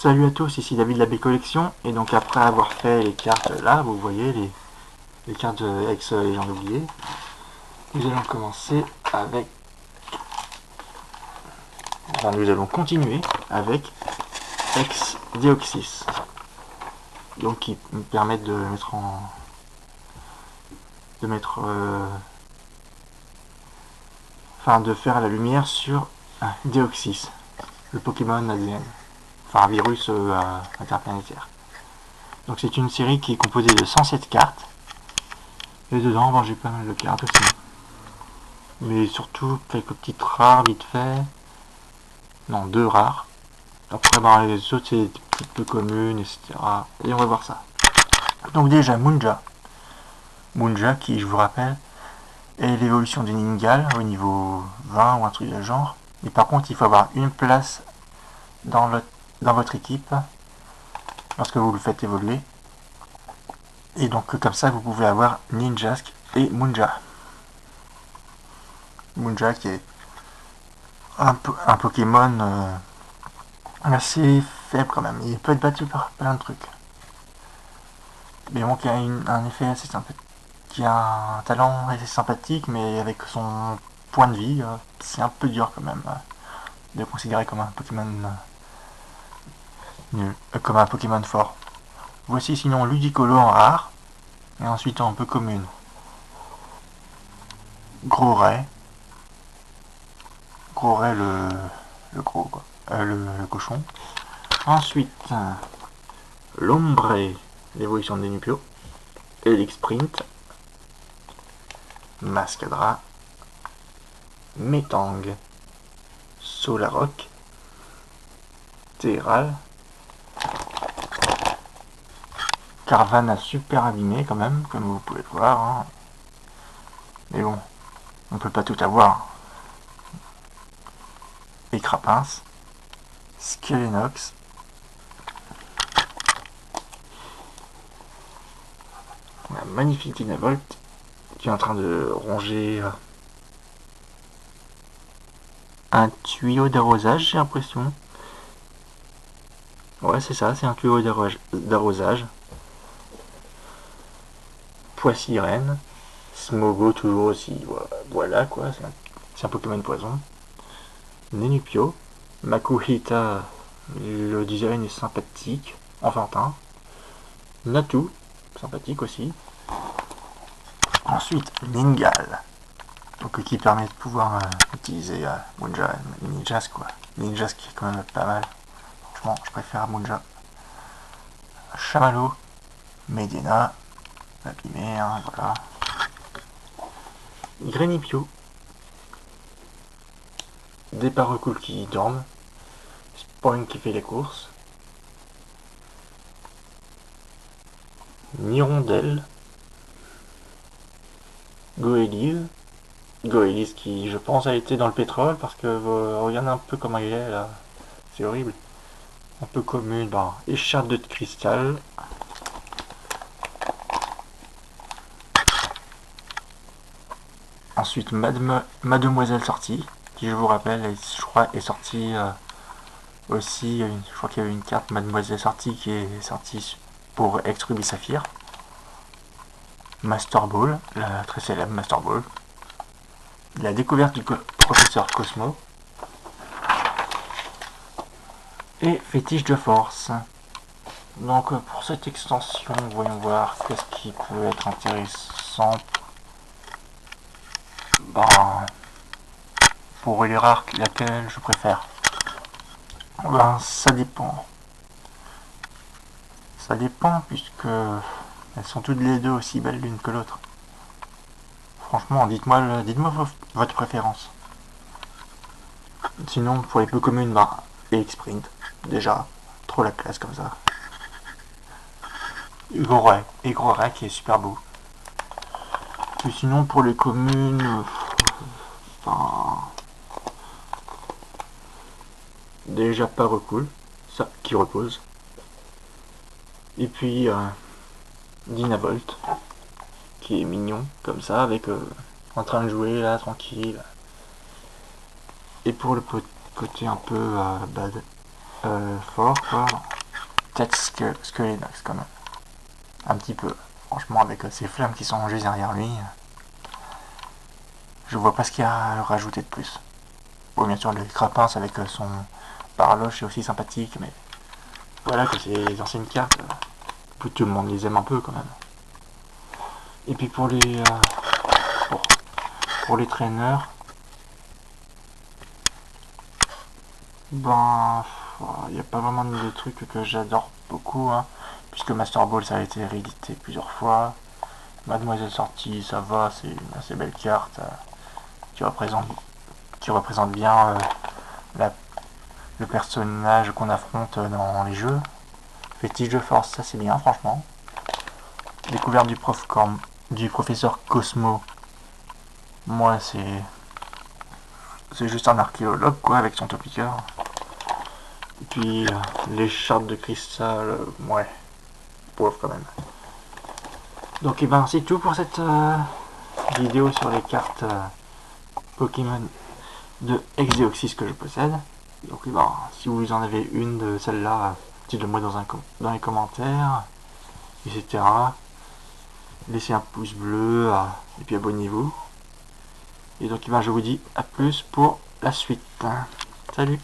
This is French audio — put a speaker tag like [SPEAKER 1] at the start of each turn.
[SPEAKER 1] Salut à tous, ici David de la B Collection, et donc après avoir fait les cartes là, vous voyez les cartes ex Légende oubliée, nous allons commencer avec, enfin nous allons continuer avec ex Deoxys, donc qui me permettent de de faire la lumière sur Deoxys, le Pokémon ADN, enfin virus interplanétaire. Donc c'est une série qui est composée de 107 cartes. Et dedans, j'ai pas mal de cartes aussi. Mais surtout quelques petites rares vite fait. Non, 2 rares. Après, les autres, c'est des petites peu communes, etc. Et on va voir ça. Donc déjà, Munja. Munja, qui, je vous rappelle, est l'évolution du Ningal au niveau 20 ou un truc de genre. Et par contre, il faut avoir une place dans votre équipe lorsque vous le faites évoluer. Et donc comme ça, vous pouvez avoir Ninjask et Munja. Munja qui est un Pokémon assez faible quand même. Il peut être battu par plein de trucs. Mais bon, qui a un effet assez sympathique. Qui a un talent assez sympathique, mais avec son point de vie, c'est un peu dur quand même de le considérer comme un Pokémon nul, comme un Pokémon fort. Voici sinon Ludicolo en rare, et ensuite en peu commune. Gros Ray le gros quoi, le cochon. Ensuite, l'Ombre, l'évolution de Denupio, Helix Sprint, Mascadra, Metang, Solaroc, Terral, Carvanha super abîmé quand même, comme vous pouvez le voir. Hein. Mais bon, on peut pas tout avoir. Et Crapince, Skelenox, la magnifique Dynavolt qui est en train de ronger un tuyau d'arrosage, j'ai l'impression. Ouais, c'est ça, c'est un tuyau d'arrosage. Poissirène, Smogo toujours aussi, voilà quoi, c'est un Pokémon poison. Nenupio, Makuhita, le design est sympathique, enfantin. Natu, sympathique aussi. Ensuite, Ningal, donc qui permet de pouvoir utiliser Munja, Ninjask quoi. Ninjask qui est quand même pas mal. Franchement, je préfère Munja. Chamallow, Medina, abîmé, hein, voilà. Grenipio, des parocules qui dorment, Spoink qui fait les courses, Nirondelle, Goélise qui je pense a été dans le pétrole parce que regardez un peu comment il est là, c'est horrible, un peu commune, écharpe de cristal, ensuite Mademoiselle sortie, qui je vous rappelle, je crois est sortie aussi, je crois qu'il y a eu une carte Mademoiselle sortie qui est sortie pour Ex-Ruby Saphir. Master Ball, la très célèbre Master Ball. La découverte du professeur Cosmo. Et Fétiche de Force. Donc pour cette extension, voyons voir qu'est-ce qui peut être intéressant. Pour les rares, laquelle je préfère? Ça dépend. Ça dépend puisque elles sont toutes les deux aussi belles l'une que l'autre. Franchement, dites-moi votre préférence. Sinon, pour les peu communes, Helix Sprint, déjà, trop la classe comme ça. Et Gros Ray qui est super beau. Et sinon, pour les communes, déjà pas recool, ça qui repose. Et puis Dynavolt qui est mignon comme ça, avec en train de jouer là tranquille. Et pour le côté un peu fort quoi, peut-être Skelenox quand même. Un petit peu. Franchement, avec ces flammes qui sont rangées derrière lui, je vois pas ce qu'il y a à rajouter de plus. Bon, bien sûr, le Crapins avec son parloche est aussi sympathique, mais voilà que ces anciennes cartes, tout le monde les aime un peu quand même. Et puis pour les traîneurs, ben, il n'y a pas vraiment de trucs que j'adore beaucoup, hein, puisque Master Ball ça a été réédité plusieurs fois. Mademoiselle Sortie, ça va, c'est une assez belle carte qui représente bien le personnage qu'on affronte dans les jeux. Fétiche de force, ça c'est bien franchement. Découverte du professeur Cosmo. Moi c'est juste un archéologue quoi avec son topiqueur. Et puis les chartes de cristal, ouais, pauvre quand même. Donc et ben c'est tout pour cette vidéo sur les cartes Pokémon de Exeoxys que je possède. Donc et ben, si vous en avez une de celle-là, dites-le moi dans les commentaires, etc. Laissez un pouce bleu et puis abonnez-vous. Et donc je vous dis à plus pour la suite. Salut!